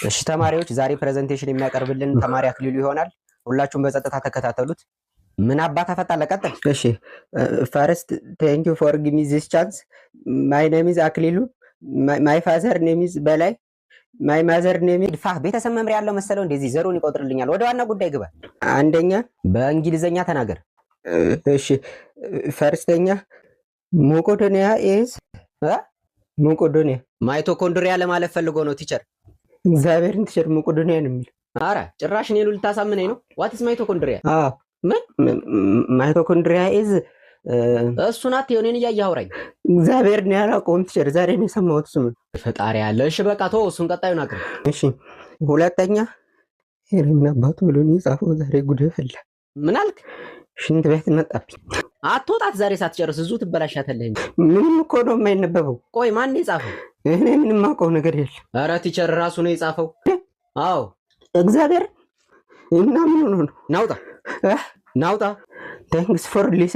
እሺ ተማሪዎች ዛሬ ፕሬዘንቴሽን የሚያቀርብልን ተማሪ አክሊሉ ይሆናል። ሁላችሁም በጸጥታ ተከታተሉት። ምን አባታ ፈጣለ ቀጥል። እሺ ፈርስት ቴንክ ዩ ፎር ጊቭ ሚ ዚስ ቻንስ ማይ ኔም ኢዝ አክሊሉ ማይ ፋዘር ኔም ኢዝ በላይ ማይ ማዘር ኔም ኢዝ ፋ ቤተሰብ መምሪያ ያለው መሰለው እንደዚህ ዘሩን ይቆጥርልኛል። ወደ ዋና ጉዳይ ግባ። አንደኛ በእንግሊዘኛ ተናገር። እሺ ፈርስተኛ ሞቆዶኒያ ኢዝ ሞቆዶኒያ ማይቶኮንድሪያ ለማለት ፈልጎ ነው ቲቸር። እግዚአብሔርን ቲቸር ሞቆዶኒያ ነው የሚል። አረ ጭራሽ እኔን ልታሳምነኝ ነው። ዋት ኢዝ ማይቶኮንድሪያ? ምን ማይቶኮንድሪያ ኢዝ እሱ ናት። የሆነን እያየህ አውራኝ። እግዚአብሔርን ያላውቀውም ቲቸር፣ ዛሬ ነው የሰማሁት ስሙን። ፈጣሪ ያለ። እሺ በቃ ተው፣ እሱን ቀጣዩን አቅርብ። እሺ ሁለተኛ ምን አባቱ ብሎ ነው የጻፈው? ዛሬ ጉድ ፈላ። ምን አልክ? ሽንት ቤት መጣብኝ። አትወጣት ዛሬ ሳትጨርስ እዙ ትበላሻተለህ እንጂ። ምንም እኮ ነው የማይነበበው። ቆይ ማን ነው የጻፈው? እኔ ምንም አውቀው ነገር የለም። ኧረ ቲቸር ራሱ ነው የጻፈው። አዎ እግዚአብሔር እና ምን ሆኖ ነው? ናውጣ ናውጣ። ታንክስ ፎር ሊስኒንግ